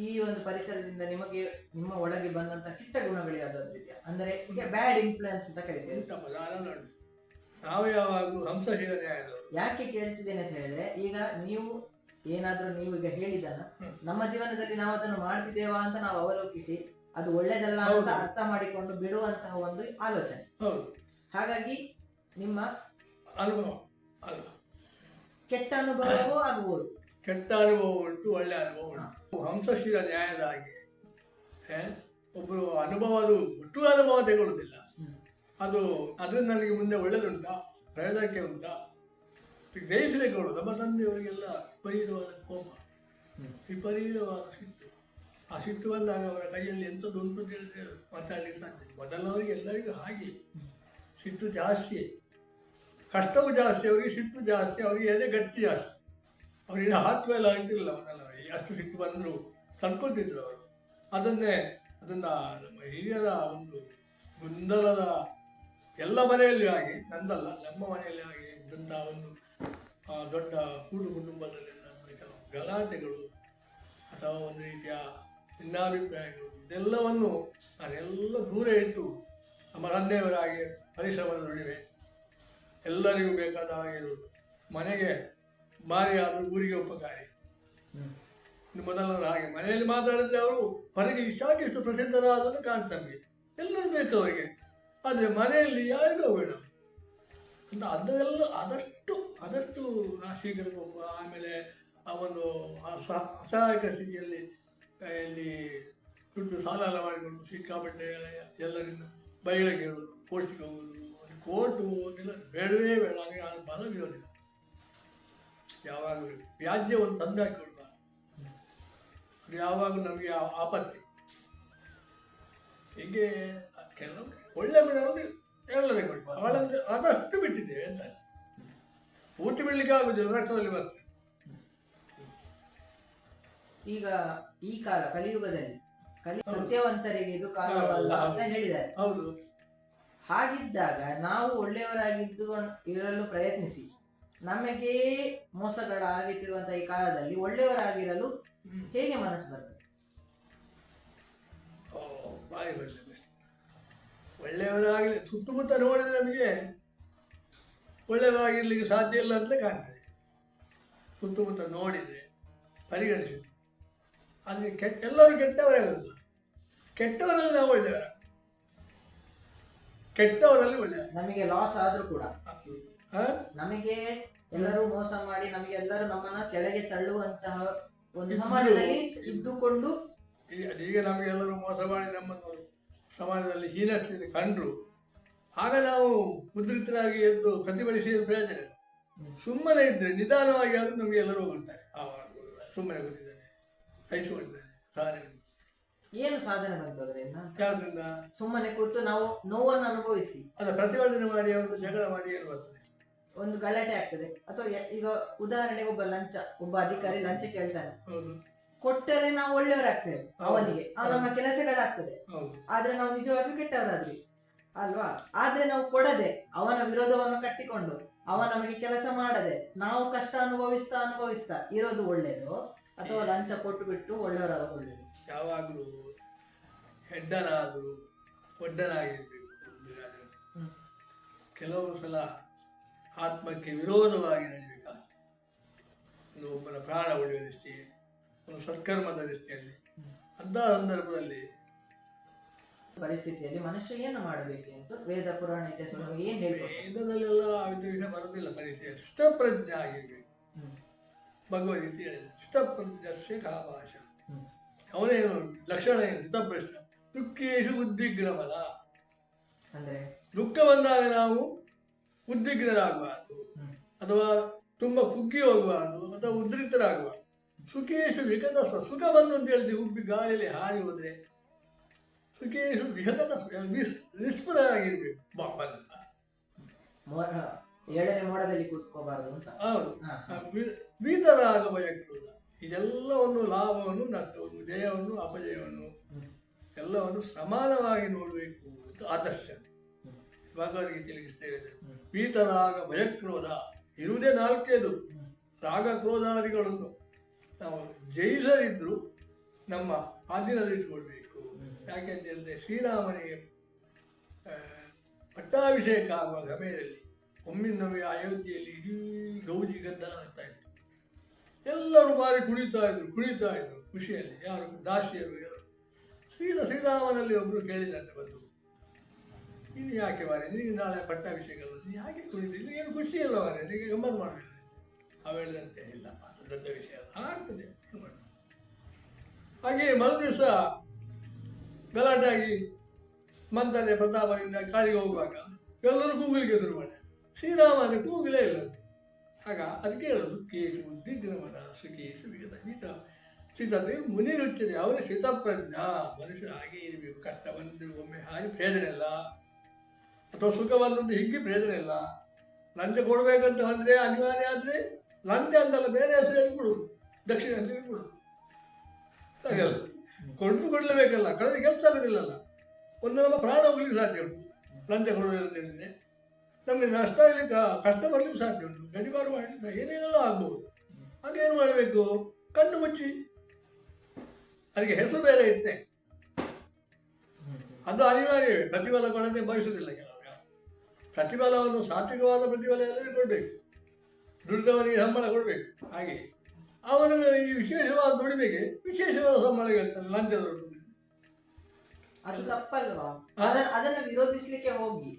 ಈ ಒಂದು ಪರಿಸರದಿಂದ ನಿಮಗೆ ನಿಮ್ಮ ಒಳಗೆ ಬಂದಂತ ಕೆಟ್ಟ ಗುಣಗಳು ಯಾವ್ದಾದ್ರು ಇದೆಯಾ? ಅಂದ್ರೆ ಈಗ ಬ್ಯಾಡ್ ಇನ್ಫ್ಲುಯೆನ್ಸ್ ಅಂತ ಕರಿತೇವೆ. ನಾವು ಯಾವಾಗಲೂ ಹಂಸಶೀಲನೆ ಆದವರು. ಯಾಕೆ ಕೇಳ್ತಿದ್ದೇನೆ ಅಂತ ಹೇಳಿದ್ರೆ, ಈಗ ನೀವು ಈಗ ಹೇಳಿದನ್ನ ನಮ್ಮ ಜೀವನದಲ್ಲಿ ನಾವು ಅದನ್ನು ಮಾಡ್ತಿದ್ದೇವಾ ಅಂತ ನಾವು ಅವಲೋಕಿಸಿ ಅದು ಒಳ್ಳೇದಲ್ಲ ಅಂತ ಅರ್ಥ ಮಾಡಿಕೊಂಡು ಬಿಡುವಂತಹ ಒಂದು ಆಲೋಚನೆ. ಹಾಗಾಗಿ ನಿಮ್ಮ ಅನುಭವ ಅಲ್ಲ, ಕೆಟ್ಟ ಅನುಭವವೂ ಆಗಬಹುದು. ಕೆಟ್ಟ ಅನುಭವ ಉಂಟು, ಒಳ್ಳೆ ಅನುಭವ ಉಂಟು. ಹಂಸಶೀಲ ನ್ಯಾಯದ ಹಾಗೆ ಒಬ್ಬರು ಅನುಭವ, ಅದು ಒಟ್ಟು ಅನುಭವ ತೆಗೊಳ್ಳುವುದಿಲ್ಲ. ಅದು ಅದರಿಂದ ನನಗೆ ಮುಂದೆ ಒಳ್ಳೆದುಂಟಾ, ಪ್ರಯೋಜನಕ್ಕೆ ಉಂಟಾ, ಗ್ರಹಿಸಲಿಕ್ಕೆ ಕೊಡು. ನಮ್ಮ ತಂದೆಯವರಿಗೆಲ್ಲ ವಿಪರೀತವಾದ ಕೋಪ, ವಿಪರೀತವಾದ ಸಿಟ್ಟು. ಆ ಸಿಟ್ಟು ಬಂದಾಗ ಅವರ ಕೈಯಲ್ಲಿ ಎಂಥದ್ದು ಉಂಟು ಅಂತ ಹೇಳಿದ್ರೆ ಮಾತಾಡಲಿಕ್ಕೆ ಸಾಧ್ಯ. ಮೊದಲವರಿಗೆ ಎಲ್ಲರಿಗೂ ಹಾಗೆ ಸಿಟ್ಟು ಜಾಸ್ತಿ, ಕಷ್ಟವೂ ಜಾಸ್ತಿ, ಅವರಿಗೆ ಸಿಟ್ಟು ಜಾಸ್ತಿ, ಅವರಿಗೆ ಎದೆ ಗಟ್ಟಿ ಜಾಸ್ತಿ. ಅವರಿಗೆ ಹಾಕುವ ಎಲ್ಲ ಆಗ್ತಿರಲಿಲ್ಲ ಮೊದಲವರಿಗೆ. ಅಷ್ಟು ಸಿಟ್ಟು ಬಂದರು ತಡ್ಕೊಳ್ತಿದ್ರು ಅವರು. ಅದನ್ನು ನಮ್ಮ ಹಿರಿಯರ ಒಂದು ಗೊಂದಲದ, ಎಲ್ಲ ಮನೆಯಲ್ಲಿ ಹಾಗೆ, ನಂದಲ್ಲ ನಮ್ಮ ಮನೆಯಲ್ಲಿ ಹಾಗೆ ಇದ್ದಂಥ ಒಂದು ದೊಡ್ಡ ಕೂಡು ಕುಟುಂಬದಲ್ಲಿ ಗಲಾಟೆಗಳು ಅಥವಾ ಒಂದು ರೀತಿಯ ಭಿನ್ನಾಭಿಪ್ರಾಯಗಳು, ಇದೆಲ್ಲವನ್ನು ನಾನೆಲ್ಲ ದೂರ ಇಟ್ಟು ನಮ್ಮ ತಂದೆಯವರಾಗಿ ಪರಿಶ್ರಮದ ನಡುವೆ ಎಲ್ಲರಿಗೂ ಬೇಕಾದ ಹಾಗೆ ಇರುವುದು. ಮನೆಗೆ ಮಾರಿ ಆದರೂ ಊರಿಗೆ ಉಪಕಾರಿ. ಮೊದಲವರು ಹಾಗೆ ಮನೆಯಲ್ಲಿ ಮಾತಾಡಿದ್ರೆ ಅವರು ಹೊರಗೆ ಇಷ್ಟು ಪ್ರಸಿದ್ಧರಾದನ್ನು ಕಾಣ್ತಾರೆ, ಎಲ್ಲರೂ ಬೇಕು ಅವರಿಗೆ. ಆದರೆ ಮನೆಯಲ್ಲಿ ಯಾರಿಗೂ ಬೇಡ ಅಂತ ಅದನ್ನೆಲ್ಲ ಆದಷ್ಟು ಶೀಘ್ರಗೊಬ್ಬ. ಆಮೇಲೆ ಆ ಒಂದು ಅಸಹಾಯಕ ಸ್ಥಿತಿಯಲ್ಲಿ ಇಲ್ಲಿ ದುಡ್ಡು ಸಾಲ ಎಲ್ಲ ಮಾಡಿಕೊಂಡು ಸಿಕ್ಕಾಪಟ್ಟೆ ಎಲ್ಲರಿಂದ ಬಯಲಿಗೆ ಹೇಳೋದು, ಕೋರ್ಟಿಗೆ ಹೋಗೋದು, ಕೋರ್ಟು ಇಲ್ಲ ಬೇಡವೇ ಬೇಡ, ಹಾಗೆ ಅದು ಬಲವಿರೋದಿಲ್ಲ. ಯಾವಾಗಲೂ ವ್ಯಾಜ್ಯ ಒಂದು ತಂದು ಹಾಕಿಕೊಡ್ಬಾರ್ದು, ಅದು ಯಾವಾಗಲೂ ನಮಗೆ ಆಪತ್ತಿ. ಹೀಗೆ ಕೆಲವು ಒಳ್ಳೆ ಗುಣಗಳು ಎಲ್ಲದೇ ಕೊಡ್ಬಾರ್ದು. ಅವಳಂದ್ರೆ ಆದಷ್ಟು ಬಿಟ್ಟಿದ್ದೇವೆ ಅಂತ, ಪೂರ್ತಿ ಬಿಡ್ಲಿಕ್ಕೆ ಆಗುದಿಲ್ಲ, ರಕ್ತದಲ್ಲಿ ಬರ್ತದೆ. ಈಗ ಈ ಕಾಲ ಕಲಿಯುಗದಲ್ಲಿ ಸತ್ಯವಂತರಿಗೆ ಇದು ಕಾಲವಲ್ಲ ಅಂತ ಹೇಳಿದ್ದಾರೆ. ಹೌದು. ಹಾಗಿದ್ದಾಗ ನಾವು ಒಳ್ಳೆಯವರಾಗಿದ್ದು ಇರಲು ಪ್ರಯತ್ನಿಸಿ ನಮಗೆ ಮೋಸಗಳಾಗುತ್ತಿರುವಂತಹ ಈ ಕಾಲದಲ್ಲಿ ಒಳ್ಳೆಯವರಾಗಿರಲು ಹೇಗೆ ಮನಸ್ಸು ಬರ್ತದೆ? ಬಾಯಿ ಬರ್ತದೆ. ಒಳ್ಳೆಯವರಾಗಲಿ ಸುತ್ತಮುತ್ತ ನೋಡಿದ್ರೆ ನಮಗೆ ಒಳ್ಳೆಯದಾಗಿರ್ಲಿಕ್ಕೆ ಸಾಧ್ಯ ಇಲ್ಲ ಅಂತಲೇ ಕಾಣ್ತದೆ. ಸುತ್ತಮುತ್ತ ನೋಡಿದರೆ ಪರಿಗಣಿಸಿದ್ರೆ ಆದರೆ ಎಲ್ಲರೂ ಕೆಟ್ಟವರೇ ಆಗೋದಿಲ್ಲ. ಕೆಟ್ಟವರಲ್ಲಿ ನಾವು ಒಳ್ಳೆಯವರ, ಕೆಟ್ಟವರಲ್ಲಿ ಒಳ್ಳೆಯ. ನಮಗೆ ಲಾಸ್ ಆದ್ರೂ ಕೂಡ, ನಮಗೆ ಎಲ್ಲರೂ ಮೋಸ ಮಾಡಿ ನಮಗೆ ಎಲ್ಲರೂ ನಮ್ಮನ್ನ ಕೆಳಗೆ ತಳ್ಳುವಂತಹ ಒಂದು ಸಮಾಜದಲ್ಲಿ ಇದ್ದುಕೊಂಡು, ಈಗ ನಮಗೆ ಎಲ್ಲರೂ ಮೋಸ ಮಾಡಿ ನಮ್ಮನ್ನು ಸಮಾಜದಲ್ಲಿ ಹೀನಸ್ಥಿತಿ ಕಂಡ್ರು, ಆಗ ನಾವು ಮುದ್ರಿತರಾಗಿ ಎದ್ದು ಪ್ರತಿಭಟಿಸಿದ ಪ್ರಯೋಜನ. ಸುಮ್ಮನೆ ಇದ್ರೆ ನಿಧಾನವಾಗಿ ಆದರೂ ನಮಗೆ ಎಲ್ಲರೂ ಹೋಗ್ತಾರೆ. ಸುಮ್ಮನೆ ಗೊತ್ತಿದ್ದಾರೆ, ಕೈಸಿಕೊಂಡಿದ್ದಾರೆ, ಸಾಧನೆ. ಏನು ಸಾಧನೆ ಬಂತು ಅದರಿಂದ? ಯಾವ್ದ್ರಿಂದ? ಸುಮ್ಮನೆ ಕೂತು ನಾವು ನೋವನ್ನು ಅನುಭವಿಸಿ ಅಲ್ಲ, ಪ್ರತಿಭಟನೆ ಮಾಡಿ ಒಂದು ಜಗಳ ಮಾಡಿ ಏನು ಬರ್ತದೆ? ಒಂದು ಗಲಾಟೆ ಆಗ್ತದೆ. ಅಥವಾ ಈಗ ಉದಾಹರಣೆಗೆ ಒಬ್ಬ ಅಧಿಕಾರಿ ಲಂಚ ಕೇಳ್ತಾನೆ, ಕೊಟ್ಟರೆ ನಾವು ಒಳ್ಳೆಯವರಾಗ್ತೇವೆ ಅವನಿಗೆ, ನಮ್ಮ ಕೆಲಸಗಳಾಗ್ತದೆ. ಆದ್ರೆ ನಾವು ನಿಜವಾಗಿಯೂ ಕೆಟ್ಟವರಾದ್ವಿ. ಅಲ್ವಾ? ಆದ್ರೆ ನಾವು ಕೊಡದೆ ಅವನ ವಿರೋಧವನ್ನು ಕಟ್ಟಿಕೊಂಡು ಅವ ನಮಗೆ ಕೆಲಸ ಮಾಡದೆ ನಾವು ಕಷ್ಟ ಅನುಭವಿಸ್ತಾ ಇರೋದು ಒಳ್ಳೇದು, ಅಥವಾ ಲಂಚ ಕೊಟ್ಟು ಬಿಟ್ಟು ಒಳ್ಳೆಯವರಾಗೋದು ಒಳ್ಳೇದು? ಯಾವಾಗಲೂ ಹೆಡ್ಡನಾದರೂ ಒಡ್ಡನಾಗಿರ್ಬೇಕು. ಹ್ಮ್. ಕೆಲವು ಸಲ ಆತ್ಮಕ್ಕೆ ವಿರೋಧವಾಗಿ ನಡೀಬೇಕಾಗ್ತದೆ. ಒಬ್ಬನ ಪ್ರಾಣ ಉಳಿಯುವ ದೃಷ್ಟಿಗೆ, ಒಂದು ಸತ್ಕರ್ಮದ ದೃಷ್ಟಿಯಲ್ಲಿ, ಅಂಥ ಸಂದರ್ಭದಲ್ಲಿ ಪರಿಸ್ಥಿತಿಯಲ್ಲಿ ಮನುಷ್ಯ ಏನು ಮಾಡಬೇಕು ಅಂತ ವೇದ ಪುರಾಣ ಇತಿಹಾಸ ನಮಗೆ ಏನ್ ಹೇಳ್ಬೇಕು? ವೇದದಲ್ಲೆಲ್ಲ ವಿಷಯ ಬರೋದಿಲ್ಲ. ಪರಿಚಯ ಸ್ಥಿತಪ್ರಜ್ಞೆ ಆಗಿರ್ಬೇಕು. ಭಗವದ್ಗೀತೆ ಹೇಳಿದೆ, ಸ್ಥಿತಪ್ರಜ್ಞಸ್ಯ ಕಾ ಭಾಷ. ಅವನೇನು ಲಕ್ಷಣ ಏನು? ಸ್ಥಿತಪ್ರಜ್ಞ. ದುಃಖೇಶು ಉದ್ವಿಗ್ನಮಲ. ಅಂದ್ರೆ ದುಃಖ ಬಂದಾಗ ನಾವು ಉದ್ವಿಗ್ನರಾಗಬಾರ್ದು, ಅಥವಾ ತುಂಬಾ ಕುಗ್ಗಿ ಹೋಗಬಾರ್ದು, ಅಥವಾ ಉದ್ರಿಕ್ತರಾಗಬಾರ್ದು. ಸುಖೇಶು ವಿಗತ. ಸುಖ ಬಂದು ಅಂತ ಹೇಳಿದ್ರೆ ಉಬ್ಬಿ ಗಾಳಿಯಲ್ಲಿ ಹಾರಿ ಹೋದ್ರೆ ಸುಖೇಶು ವಿಹತದ ನಿಸ್ಪೃಹರಾಗಿರ್ಬೇಕು. ಬಂದ ಏಳನೇ ಮೋಡದಲ್ಲಿ ಕೂತ್ಕೋಬಾರದು ಅಂತ. ಹೌದು. ವೀತರಾಗ ಬಯಕುವುದ. ಇದೆಲ್ಲವನ್ನು, ಲಾಭವನ್ನು, ನಷ್ಟವನ್ನು, ಜಯವನ್ನು, ಅಪಜಯವನ್ನು ಎಲ್ಲವನ್ನು ಸಮಾನವಾಗಿ ನೋಡಬೇಕು ಅಂತ ಆದರ್ಶ ಭಗವದ್ಗೀತೆಯಲ್ಲಿ ಹೇಳಿದೆ. ವೀತರಾಗ ಭಯಕ್ರೋಧ ಇರುವುದೇ ನಾಲ್ಕೇದು. ರಾಗ ಕ್ರೋಧಾದಿಗಳನ್ನು ನಾವು ಜಯಿಸದಿದ್ರು ನಮ್ಮ ಆಧೀನದಲ್ಲಿಟ್ಕೊಳ್ಬೇಕು. ಯಾಕೆಂತ ಹೇಳಿದ್ರೆ ಶ್ರೀರಾಮನಿಗೆ ಪಟ್ಟಾಭಿಷೇಕ ಆಗುವ ಸಮಯದಲ್ಲಿ ಒಮ್ಮಿನ್ನೊಮ್ಮೆ ಅಯೋಧ್ಯೆಯಲ್ಲಿ ಇಡೀ ಗೌಜಿ ಗದ್ದಲ ಆಗ್ತಾ ಇತ್ತು. ಎಲ್ಲರೂ ಬಾರಿ ಕುಣಿತಾ ಇದ್ರು ಖುಷಿಯಲ್ಲಿ. ಯಾರು? ದಾಸಿಯರು ಎಲ್ಲರು. ಶ್ರೀರಾಮನಲ್ಲಿ ಒಬ್ರು ಕೇಳಿದಂತೆ ಬಂದು, ನೀನು ಯಾಕೆ ಮಾರೆ, ನೀನು ನಾಳೆ ಪಟ್ಟಾಭಿಷೇಕ ನೀನು ಯಾಕೆ ಕುಣಿತೀರಿ? ಏನು ಖುಷಿ ಇಲ್ಲ ಮಾರೆ, ನಿನಗೆ ಗಮ್ಮತ್ತು ಮಾಡಬೇಕು. ಅವ ಹೇಳಿದಂತೆ, ಇಲ್ಲ ಅದು ದೊಡ್ಡ ವಿಷಯ ಆಗ್ತದೆ, ಏನು ಮಾಡಿ. ಹಾಗೆ ಮರು ದಿವಸ ಗಲಾಟೆ ಆಗಿ ಮಂತನೆ ಪ್ರತಾಪದಿಂದ ಕಾಡಿಗೆ ಹೋಗುವಾಗ ಎಲ್ಲರೂ ಕೂಗಲಿಕ್ಕೆ ಶುರು ಮಾಡಿ, ಶ್ರೀರಾಮನ ಕೂಗಲೇ ಇಲ್ಲ. ಆಗ ಅದಕ್ಕೆ ಹೇಳೋದು ಕೇಸು ಉದ್ದಿಗ್ನಮನ ಸುಖೇಶು ವಿಗತ. ಸ್ಥಿತತೆ ಮುನಿರುತ್ತದೆ. ಅವನೇ ಸ್ಥಿತಪ್ರಜ್ಞ. ಮನುಷ್ಯ ಹಾಗೆ ಇರಬೇಕು. ಕಷ್ಟ ಬಂದು ಒಮ್ಮೆ ಹಾಗೆ ಪ್ರಯೋಜನ ಇಲ್ಲ, ಅಥವಾ ಸುಖ ಬಂದಂತ ಹಿಗ್ಗಿ ಪ್ರಯೋಜನ ಇಲ್ಲ. ಲಂಚ ಕೊಡಬೇಕಂತ ಅಂದರೆ ಅನಿವಾರ್ಯ ಆದರೆ ಲಂಚ ಅಂತಲ್ಲ, ಬೇರೆ ಹೆಸರು ಹೇಳ್ಕೊಡುದು, ದಕ್ಷಿಣ ಅಂತ ಹೇಳ್ಕೊಡುದು. ಹಾಗಲ್ಲ, ಕೊಡಲೇಬೇಕಲ್ಲ, ಕಳೆದ ಕೆಲಸ ಆಗೋದಿಲ್ಲಲ್ಲ. ಒಂದು ನಮ್ಮ ಪ್ರಾಣ ಹೋಗ್ಲಿಕ್ಕೆ ಸಾಧ್ಯ ಉಂಟು ಲಂಚ ಕೊಡೋದಿಲ್ಲ ಅಂತ ಹೇಳಿದ್ರೆ. ನಮಗೆ ನಷ್ಟ ಆಗಲಿಕ್ಕೆ, ಕಷ್ಟ ಬರಲಿಕ್ಕೆ ಸಾಧ್ಯ ಉಂಟು, ಗಡಿಪಾರು ಮಾಡಲಿಕ್ಕೆ ಏನೇನೆಲ್ಲ ಆಗ್ಬೋದು. ಹಾಗೇನು ಮಾಡಬೇಕು? ಕಣ್ಣು ಮುಚ್ಚಿ. ಅದಕ್ಕೆ ಹೆಸರು ಬೇರೆ ಇಟ್ಟೆ, ಅದು ಅನಿವಾರ್ಯವೇ. ಪ್ರತಿಫಲ ಕೊಡದೆ ಬಯಸುವುದಿಲ್ಲ ಕೆಲವರು. ಪ್ರತಿಫಲವನ್ನು ಸಾತ್ವಿಕವಾದ ಪ್ರತಿಫಲ ಎಲ್ಲರಿಗೂ ಕೊಡಬೇಕು, ದುಡಿದವನಿಗೆ ಸಂಬಳ ಕೊಡಬೇಕು. ಹಾಗೆ ಅವನಿಗೆ ಈ ವಿಶೇಷವಾದ ದುಡಿಮೆಗೆ ವಿಶೇಷವಾದ ಸಂಬಳ ಹೇಳ್ತಾನೆ, ಲಂಚದ ದುಡಿಮೆ. ಅದು ತಪ್ಪಲ್ವಾ? ಅದನ್ನ ವಿರೋಧಿಸ್ಲಿಕ್ಕೆ ಹೋಗಿ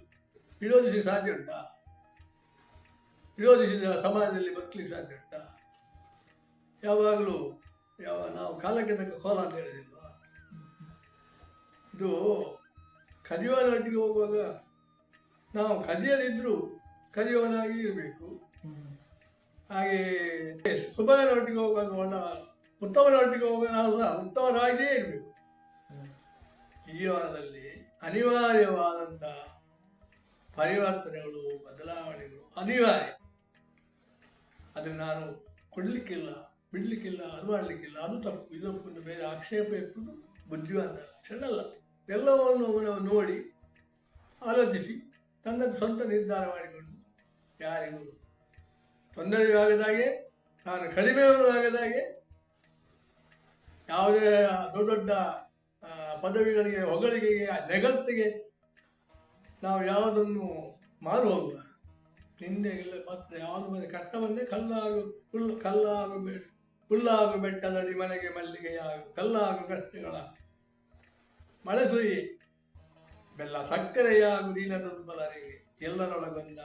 ವಿರೋಧಿಸಿ ಸಾಧ್ಯ ಉಂಟಾ? ವಿರೋಧಿಸಿದ ಸಮಾಜದಲ್ಲಿ ಬದುಕಲಿಕ್ಕೆ ಸಾಧ್ಯ ಉಂಟಾ? ಯಾವಾಗಲೂ ನಾವು ಕಾಲಕ್ಕೆ ತಕ್ಕ ಕೋಲ ಅಂತ ಹೇಳಿದಿಲ್ವಾ? ಇದು ಕದಿಯುವನೊಟ್ಟಿಗೆ ಹೋಗುವಾಗ ನಾವು ಕದಿಯದಿದ್ರೂ ಕದಿಯುವನಾಗಿ ಇರಬೇಕು. ಹಾಗೆ ಸುಭಗನೊಟ್ಟಿಗೆ ಹೋಗುವಾಗ ಉತ್ತಮನೊಟ್ಟಿಗೆ ಹೋಗುವಾಗ ನಾವು ಸಹ ಉತ್ತಮನಾಗಿಯೇ ಇರಬೇಕು. ಜೀವನದಲ್ಲಿ ಅನಿವಾರ್ಯವಾದಂಥ ಪರಿವರ್ತನೆಗಳು, ಬದಲಾವಣೆಗಳು ಅನಿವಾರ್ಯ. ಅದನ್ನು ನಾನು ಕೊಡಲಿಕ್ಕಿಲ್ಲ, ಬಿಡಲಿಕ್ಕಿಲ್ಲ, ಅದು ಮಾಡಲಿಕ್ಕಿಲ್ಲ, ಅದು ತಪ್ಪು, ಇದಕ್ಕೊಂದು ಬೇರೆ ಆಕ್ಷೇಪ ಇಪ್ಪುದು ಬುದ್ಧಿವಂತ ಲಕ್ಷಣ ಅಲ್ಲ. ಎಲ್ಲವನ್ನು ನಾವು ನೋಡಿ ಆಲೋಚಿಸಿ ತನ್ನ ಸ್ವಂತ ನಿರ್ಧಾರ ಮಾಡಿಕೊಂಡು ಯಾರಿಗೂ ತೊಂದರೆಯಾಗದಾಗೆ, ನಾನು ಕಡಿಮೆಯಾಗದಾಗೆ, ಯಾವುದೇ ದೊಡ್ಡ ದೊಡ್ಡ ಪದವಿಗಳಿಗೆ, ಹೊಗಳಿಗೆಗೆ, ನೆಗಲ್ತಿಗೆ ನಾವು ಯಾವುದನ್ನು ಮಾರು ಹೋಗುವ ನಿಂದೆ ಇಲ್ಲ. ಮತ್ತೆ ಯಾವುದು ಬಂದರೆ ಕಷ್ಟ ಬಂದರೆ ಹುಲ್ಲಾಗು ಬೆಟ್ಟದಡಿ ಮನೆಗೆ ಮಲ್ಲಿಗೆಯಾಗು, ಕಲ್ಲಾಗು ಕಷ್ಟಗಳ ಮಳೆ ಸುರಿ ಬೆಲ್ಲ ಸಕ್ಕರೆಯಾಗು ನೀನ ದುರ್ಬಲರಿಗೆ ಎಲ್ಲರೊಳಗೊಂದ.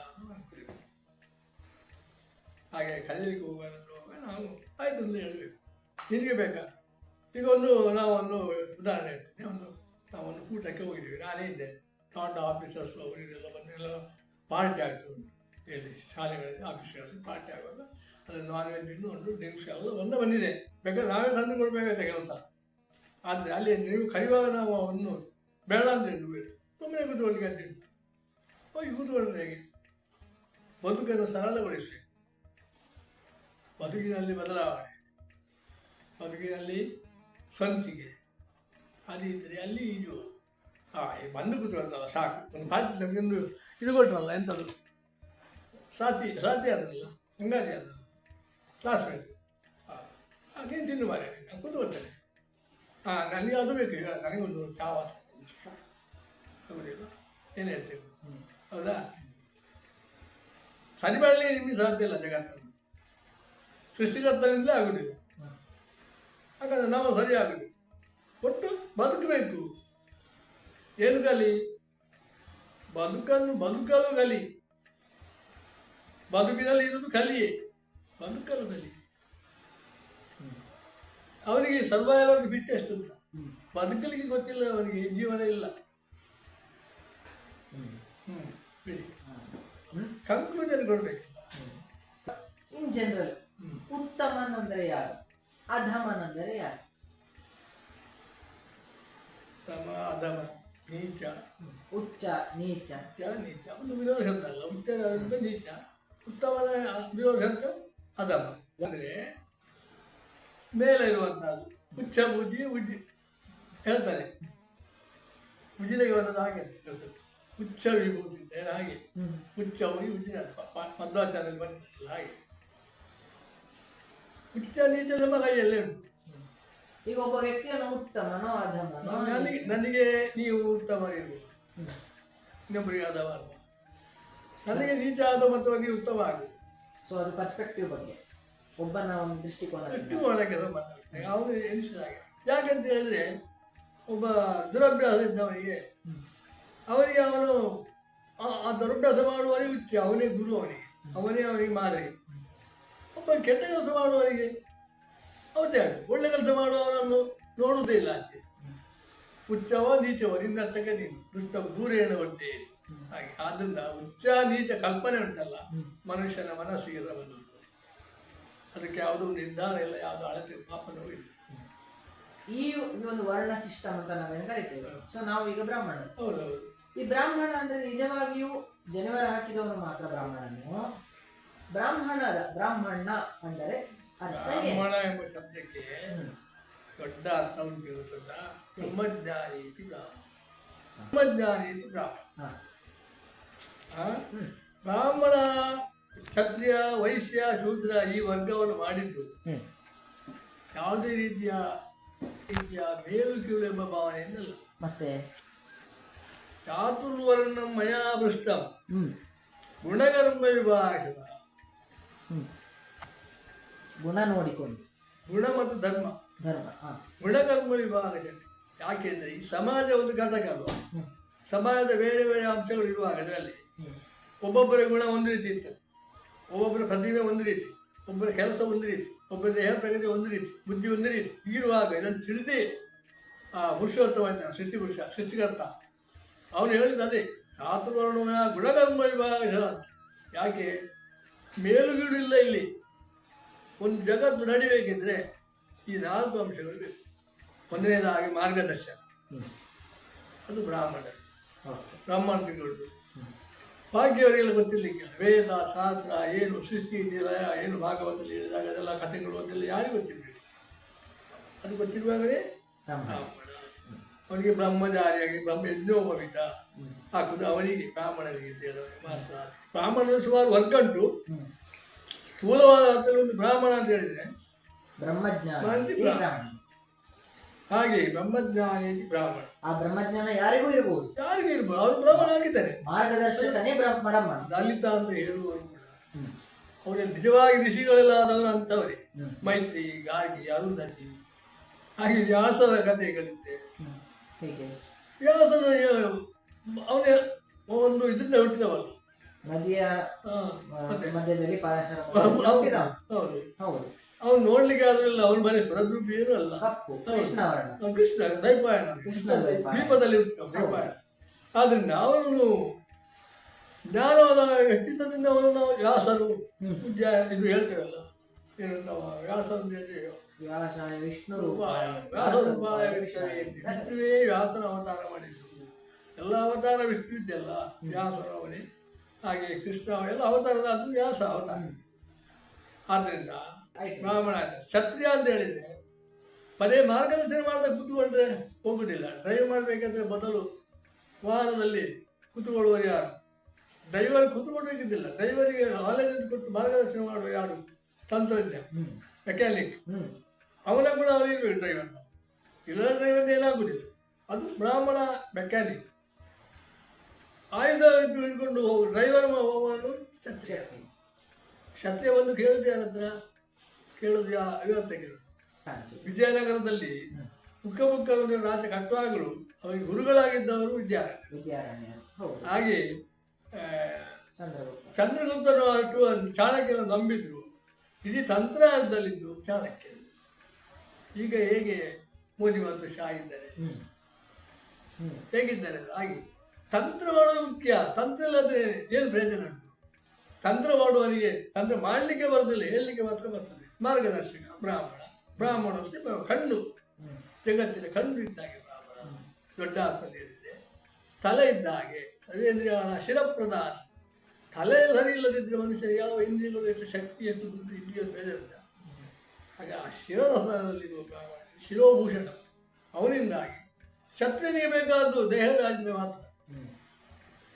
ಹಾಗೆ ಕಲಿಯಲಿಕ್ಕೆ ಹೋಗುವಾಗ ನಾವು ಆಯ್ತು ಅಂತ ಹೇಳಬೇಕು. ನಿನಗೆ ಬೇಕಾ? ಈಗ ನಾವೊಂದು ಉದಾಹರಣೆ ಹೇಳ್ತೀನಿ. ನಾವೊಂದು ಕೂಟಕ್ಕೆ ಹೋಗಿದ್ದೀವಿ, ನಾನೇ ಇದ್ದೇನೆ, ದೊಡ್ಡ ಆಫೀಸರ್ಸ್ ಅವರಿಗೆಲ್ಲ ಬಂದೆಲ್ಲ ಪಾರ್ಟಿ ಆಗ್ತಾ ಉಂಟು. ಇಲ್ಲಿ ಶಾಲೆಗಳಲ್ಲಿ, ಆಫೀಸ್ಗಳಲ್ಲಿ ಪಾರ್ಟಿ ಆಗುವಾಗ ಅದು ನಾನ್ ವೆಜ್ ಉಂಟು, ಡ್ರಿಂಕ್ಸ್ ಎಲ್ಲ ಬಂದಿದೆ. ಬೇಕಾದ್ರೆ ನಾವೇ ತಂದು ಕೊಡಬೇಕಾಗುತ್ತೆ ಕೆಲಸ. ಆದರೆ ಅಲ್ಲಿ ನೀವು ಕರೆಯುವಾಗ ನಾವು ಅವನ್ನು ಬೇಡ ಅಂತ ಹೇಳಬೇಕು. ಸುಮ್ಮನೆ ಕೂತ್ಕೊಳ್ಳಿಕ್ಕೆ ಅಂತ ಹೇಳಿ ಹೋಗಿ ಕೂತ್ಕೊಂಡ್ರೆ ಹೇಗೆ? ಬದುಕನ್ನು ಸರಳಗೊಳಿಸಿ, ಬದುಕಿನಲ್ಲಿ ಬದಲಾವಣೆ, ಬದುಕಿನಲ್ಲಿ ಸ್ವಂತಿಗೆ, ಅದಿದ್ದರೆ ಅಲ್ಲಿ ಇದು ಬಂದು ಕೂತ್ಕೊಳ್ತಲ್ಲ ಸಾಕು, ಒಂದು ಪಾರ್ಟಿ ನಮಗೊಂದು ಇದು ಕೊಟ್ಟರಲ್ಲ ಎಂಥದ್ದು ಸಾತಿ ಅದಲ್ಲ, ಹಂಗಾಗಿ ಅದು ಕ್ಲಾಸ್ಮೇಟ್. ನೀನು ತಿನ್ನು ಮಾರೆ, ನಾನು ಕೂತ್ಕೊಳ್ತೇನೆ. ನನಗೆ ಅದು ಬೇಕು, ಈಗ ನನಗೊಂದು ಚಾವ ಆಗುದಿಲ್ಲ, ಏನು ಹೇಳ್ತೇವೆ, ಹೌದಾ? ಸರಿ ಮಾಡಲಿಕ್ಕೆ ನಿಮಗೆ ಸಾಧ್ಯ ಇಲ್ಲ ಜಗತ್ತನ್ನು, ಸೃಷ್ಟಿಕರ್ತನಿಂದಲೇ ಆಗುದಿಲ್ಲ. ಹಾಗಾದ್ರೆ ನಾವು ಸರಿ ಆಗುದಿಲ್ಲ, ಒಟ್ಟು ಬದುಕಬೇಕು. ಏನು ಕಲಿ? ಬದುಕಲು ಕಲಿ. ಬದುಕಿನಲ್ಲಿ ಇರುವುದು ಕಲಿಯೇ, ಬದುಕಲು ಕಲಿ. ಅವನಿಗೆ ಸರ್ವೈವಲ್ ಫಿಟ್ಟೆಸ್ಟ್ ಅಂತ, ಬದುಕಲಿಕ್ಕೆ ಗೊತ್ತಿಲ್ಲ ಅವನಿಗೆ, ಜೀವನ ಇಲ್ಲ. ಬಿಡಿ, ಕನ್ಕ್ಲೂಷನ್ ಕೊಡ್ಬೇಕು. ಇನ್ ಜನರಲ್ ಉತ್ತಮನಂದ್ರೆ ಯಾರು, ಅಧಮನಂದರೆ ಯಾರು? ಉತ್ತಮ, ಅಧಮ, ನೀಚ, ಉಚ್ಚ, ನೀಚ. ನೀಚ ಒಂದು ವಿರೋಧ ಶಬ್ದ ಅಲ್ಲ, ಉಚ್ಚ ನೀಚ. ಉತ್ತಮನ ವಿರೋಧ ಶಬ್ದ ಅಧಮ, ಅಂದರೆ ಮೇಲೆ ಇರುವಂತಹದ್ದು. ಉಚ್ಚ ಬುದ್ಧಿ ಉಜ್ಜಿ ಹೇಳ್ತಾರೆ, ಉಜಿಲೆಗೆ ಬರೋದು ಹಾಗೆ ಹೇಳ್ತಾರೆ. ಉಚ್ಚ ವಿಭೂತಿ ಹಾಗೆ, ಉಚ್ಚ ಹೋಗಿ ಉಜ್ಜಿ ಮಧ್ವಾಚಾರ್ಯದಲ್ಲಿ ಬಂದಿಲ್ಲ ಹಾಗೆ. ಉಚ್ಚ ನೀಚ ನಮ್ಮ ಕೈಯಲ್ಲೇ ಉಂಟು. ಈಗ ಒಬ್ಬ ವ್ಯಕ್ತಿಯನ್ನು ಉತ್ತಮನೋ ಅಧಮನೋ, ನನಗೆ ನೀವು ಉತ್ತಮ ಇರ್ಬೋದು, ಇನ್ನೊಬ್ಬರಿಗೆ ಅಧಮ. ನನಗೆ ನೀಚ ಆದ ಮತ್ತು ನೀವು ಉತ್ತಮ ಆಗುದು. ಸೊ ಅದು ಪರ್ಸ್ಪೆಕ್ಟಿವ್ ಬಗ್ಗೆ, ಒಬ್ಬನ ಒಂದು ದೃಷ್ಟಿಕೋನಕ್ಕೆ ಮಾತಾಡ್ತಾರೆ. ಅವನು ಎನಿಸಿದಾಗೆ, ಯಾಕಂತ ಹೇಳಿದ್ರೆ ಒಬ್ಬ ದುರಭ್ಯಾಸ ಇದ್ದವನಿಗೆ ಅವನು ಆ ದುರಭ್ಯಾಸ ಮಾಡುವವನಿಗೆ ಉಚ್ಚ, ಅವನೇ ಗುರು, ಅವನಿಗೆ ಮಾದರಿ. ಒಬ್ಬ ಕೆಟ್ಟ ಕೆಲಸ ಮಾಡುವವನಿಗೆ ಹೌದೇ, ಒಳ್ಳೆ ಕೆಲಸ ಮಾಡುವವನನ್ನು ನೋಡುವುದೇ ಇಲ್ಲ ಅಂತೆ. ಉಚ್ಚವ ನೀಚವ ನಿನ್ನತ್ತಕ್ಕೆ ನೀನು ದುಷ್ಟ ದೂರೇಣ ಒಟ್ಟೆ ಹಾಗೆ. ಆದ್ರಿಂದ ಉಚ್ಚ ನೀಚ ಕಲ್ಪನೆ ಉಂಟಲ್ಲ, ಮನುಷ್ಯನ ಮನಸ್ಸಿಗೆ ಬಂದು ಅದಕ್ಕೆ ಯಾವುದೂ ನಿರ್ಧಾರ ಇಲ್ಲ, ಯಾವುದು ಅಳತೆ ಮಾಪನವೂ ಇಲ್ಲ. ಈ ಒಂದು ವರ್ಣ ಸಿಸ್ಟಮ್ ಅಂತ ನಾವೇನು ಕರಿತೇವೆ. ಸೊ ನಾವು ಈಗ ಬ್ರಾಹ್ಮಣ. ಹೌದೌದು. ಈ ಬ್ರಾಹ್ಮಣ ಅಂದ್ರೆ ನಿಜವಾಗಿಯೂ ಜನವರ ಹಾಕಿದವನು ಮಾತ್ರ ಬ್ರಾಹ್ಮಣನು? ಬ್ರಾಹ್ಮಣ ಅಂದರೆ ಬ್ರಾಹ್ಮಣ ಎಂಬ ಶಬ್ದಕ್ಕೆ ದೊಡ್ಡ ಅರ್ಥ ಉಂಟು. ಬ್ರಹ್ಮಜ್ಞಾನಿ ಇತಿ ಬ್ರಾಹ್ಮಣ. ಬ್ರಾಹ್ಮಣ, ಕ್ಷತ್ರಿಯ, ವೈಶ್ಯ, ಶೂದ್ರ ಈ ವರ್ಗವನ್ನು ಮಾಡಿದ್ದು ಯಾವುದೇ ರೀತಿಯ ಮೇಲು ಕೀಳು ಎಂಬ ಭಾವನೆಯಿಂದಲ್ಲ. ಮತ್ತೆ ಚಾತುರ್ವರ್ಣ ಮಯಾ ಭೃಷ್ಟಂ ಗುಣಕರ್ಮ ವಿಭಾಗ. ಗುಣ ನೋಡಿಕೊಂಡು, ಗುಣ ಮತ್ತು ಧರ್ಮ ಗುಣಕರ್ಮ ವಿಭಾಗ. ಯಾಕೆಂದ್ರೆ ಈ ಸಮಾಜ ಒಂದು ಘಟಕ ಅಲ್ವಾ, ಸಮಾಜದ ಬೇರೆ ಬೇರೆ ಅಂಶಗಳು ಇರುವಾಗ ಅದರಲ್ಲಿ ಒಬ್ಬೊಬ್ಬರ ಗುಣ ಒಂದು ರೀತಿ ಇರ್ತದೆ, ಒಬ್ಬೊಬ್ಬರ ಪ್ರತಿಭೆ ಒಂದು ರೀತಿ, ಒಬ್ಬರ ಕೆಲಸ ಒಂದು ರೀತಿ, ಒಬ್ಬರ ದೇಹ ಪ್ರಗತಿ ಒಂದು ರೀತಿ, ಬುದ್ಧಿ ಒಂದು ರೀತಿ ಇರುವಾಗ ಇದನ್ನು ತಿಳಿದೇ ಆ ಪುರುಷೋತ್ತಮ ಸೃಷ್ಟಿಕರ್ತ ಅವನು ಹೇಳಿದ ಅದೇ ಚಾತುರ್ವರ್ಣ ಗುಣಕರ್ಮ ವಿಭಾಗ. ಯಾಕೆ ಮೇಲುಗೀಳಿಲ್ಲ ಇಲ್ಲಿ. ಒಂದು ಜಗತ್ತು ನಡಿಬೇಕಿದ್ರೆ ಈ 4 ಅಂಶಗಳು ಬೇಕು. ಒಂದನೇದಾಗಿ ಮಾರ್ಗದರ್ಶನ, ಅದು ಬ್ರಾಹ್ಮಣರಿಗೆ ಭಾಗ್ಯವರಿಗೆಲ್ಲ ಗೊತ್ತಿರಲಿಕ್ಕೆ ವೇದ ಶಾಸ್ತ್ರ ಏನು, ಸೃಷ್ಟಿ ಲಯ ಏನು, ಭಾಗವತದಲ್ಲಿ ಹೇಳಿದಾಗ ಅದೆಲ್ಲ ಕಥೆಗಳು ಅದೆಲ್ಲ ಯಾರಿಗೂ ಗೊತ್ತಿರಬೇಕು. ಅದು ಗೊತ್ತಿರುವಾಗಲೇ ಅವನಿಗೆ ಬ್ರಹ್ಮಚಾರಿಯಾಗಿ ಯಜ್ಞೋಪವೀತ ಹಾಕುದು ಅವನಿಗೆ, ಬ್ರಾಹ್ಮಣರಿಗೆ ಮಾತ್ರ. ಬ್ರಾಹ್ಮಣನ ಸುಮಾರು ವರ್ಗ ಉಂಟು. ಸ್ಥೂಲವಾದ ಅರ್ಥದಲ್ಲಿ ಒಂದು ಬ್ರಾಹ್ಮಣ ಅಂತ ಹೇಳಿದ್ರೆ ಹಾಗೆ ಬ್ರಹ್ಮಜ್ಞಾನಿ ಬ್ರಾಹ್ಮಣ. ಆ ಬ್ರಹ್ಮಜ್ಞಾನ ಯಾರಿಗೂ ಇರಬಹುದು, ಅವರು ಬ್ರಾಹ್ಮಣ ಆಗಿದ್ದಾರೆ. ಮಾರ್ಗದರ್ಶಕನೇ ಬ್ರಾಹ್ಮಣ. ದಲಿತ ಅಂತ ಹೇಳುವವರು ಕೂಡ ಅವರ ನಿಜವಾಗಿ ಋಷಿಗಳೆಲ್ಲ ಆದವರು ಅಂತವರೇ. ಮೈತ್ರಿ, ಗಾರ್ಗಿ, ಅರುಂಧತಿ, ಹಾಗೆ ವ್ಯಾಸರ ಕಥೆ ಕಲಿತೆ. ವ್ಯಾಸನ ಅವನೇ ಒಂದು ಇದರಿಂದ ಹುಟ್ಟಿದವಲ್ಲ, ನದಿಯ ಮಧ್ಯದಲ್ಲಿ ಹೌದು. ಅವನು ನೋಡ್ಲಿಕ್ಕೆ ಆದ್ರಿಲ್ಲ, ಅವನು ಬರೀ ಸ್ವರದ್ರೂಪಿ ಏನೂ ಅಲ್ಲ, ಕೃಷ್ಣ ದೈಪಾಯನ, ದೀಪದಲ್ಲಿ ದೈಪಾಯನ. ಆದ್ರಿಂದ ಅವನು ಜ್ಞಾನವಾದ ವ್ಯಕ್ತಿತ್ವದಿಂದ ಅವನನ್ನು ವ್ಯಾಸರು ಇದು ಹೇಳ್ತೇವಲ್ಲ, ಏನಂತ ವ್ಯಾಸ ವಿಷ್ಣುವೇ ವ್ಯಾಸನ ಅವತಾರ ಮಾಡಿದ್ರು. ಎಲ್ಲ ಅವತಾರ ವಿಷ್ಣು ಇದ್ದೆಲ್ಲ, ವ್ಯಾಸರು ಅವನೇ. ಹಾಗೆ ಕೃಷ್ಣ ಎಲ್ಲ ಅವತಾರದ ಅದು ವ್ಯಾಸ ಅವತಾರ. ಆದ್ದರಿಂದ ಬ್ರಾಹ್ಮಣ ಕ್ಷತ್ರಿಯ ಅಂತ ಹೇಳಿದ್ರೆ ಪದೇ ಮಾರ್ಗದರ್ಶನ ಮಾಡ್ತಾ ಕೂತ್ಕೊಂಡ್ರೆ ಹೋಗುದಿಲ್ಲ. ಡ್ರೈವ್ ಮಾಡಬೇಕಾದ್ರೆ ಮೊದಲು ವಾಹನದಲ್ಲಿ ಕೂತ್ಕೊಳ್ಳುವರು ಯಾರು? ಡ್ರೈವರ್ ಕೂತ್ಕೊಳ್ಳಬೇಕಿದ್ದಿಲ್ಲ. ಡ್ರೈವರಿಗೆ ಹಾಲನ್ನು ಕೊಟ್ಟು ಮಾರ್ಗದರ್ಶನ ಮಾಡುವ ಯಾರು? ತಂತ್ರಜ್ಞ, ಮೆಕ್ಯಾನಿಕ್. ಅವನ ಕೂಡ ಇರಬೇಕು ಡ್ರೈವರ್. ಇಲ್ಲ ಡ್ರೈವರ್ ಏನಾಗುದಿಲ್ಲ. ಅದು ಬ್ರಾಹ್ಮಣ ಮೆಕ್ಯಾನಿಕ್. ಆಯುಧ ಹಿಡ್ಕೊಂಡು ಡ್ರೈವರ್ ಹೋಗುವನು ಕ್ಷತ್ರಿಯ ಬಂದು ಕೇಳುದು ಯಾರ ಹತ್ರ? ಕೇಳುದು ಇವತ್ತ ಕೇಳುದು. ವಿಜಯನಗರದಲ್ಲಿ ಮುಖ ರಾಜ್ಯ ಕಟ್ಟುವಾಗಲೂ ಅವರಿಗೆ ಗುರುಗಳಾಗಿದ್ದವರು ವಿದ್ಯಾರಣ್ಯ. ಹಾಗೆ ಚಂದ್ರಗುಪ್ತನು ಅಷ್ಟು ಚಾಣಕ್ಯನ ನಂಬಿದ್ರು. ಇಡೀ ತಂತ್ರದಲ್ಲಿದ್ದು ಚಾಣಕ್ಯ. ಈಗ ಹೇಗೆ ಮೋದಿ ಮತ್ತು ಶಾ ಇದ್ದಾರೆ, ಹೇಗಿದ್ದಾರೆ? ಹಾಗೆ ತಂತ್ರ ಮಾಡೋದು ಮುಖ್ಯ. ತಂತ್ರ ಇಲ್ಲದ್ರೆ ಏನು ಪ್ರಯೋಜನ ಉಂಟು? ತಂತ್ರ ಮಾಡುವವನಿಗೆ ತಂತ್ರ ಮಾಡಲಿಕ್ಕೆ ಬರೋದಿಲ್ಲ, ಹೇಳಲಿಕ್ಕೆ ಮಾತ್ರ ಬರ್ತದೆ. ಮಾರ್ಗದರ್ಶಕ ಬ್ರಾಹ್ಮಣ ಕಣ್ಣು, ಜಗತ್ತಿನ ಕಣ್ಣು ಇದ್ದ ಹಾಗೆ ಬ್ರಾಹ್ಮಣ. ದೊಡ್ಡ ಅರ್ಥದಲ್ಲಿ ಹೇಳಿದೆ. ತಲೆ ಇದ್ದ ಹಾಗೆ ಸರ್ವೇಂದ್ರಿಯಾಣ ಶಿರಪ್ರಧಾನ. ತಲೆ ಸರಿ ಇಲ್ಲದಿದ್ದರೆ ಮನುಷ್ಯ ಯಾವ ಇಂದ್ರಿಯಗಳು ಎಷ್ಟು ಶಕ್ತಿ ಎಷ್ಟು ದುಡ್ಡು ಇದೆಯೋ ಬೇರೆಲ್ಲ. ಹಾಗೆ ಆ ಶಿರದ ಸ್ಥಾನದಲ್ಲಿರುವ ಬ್ರಾಹ್ಮಣ ಶಿರೋಭೂಷಣ. ಅವನಿಂದಾಗಿ ಕ್ಷತ್ರಿಯನಿಗೆ ಬೇಕಾದ್ದು ದೇಹದಾಜ್ಞೆ ಮಾತ್ರ.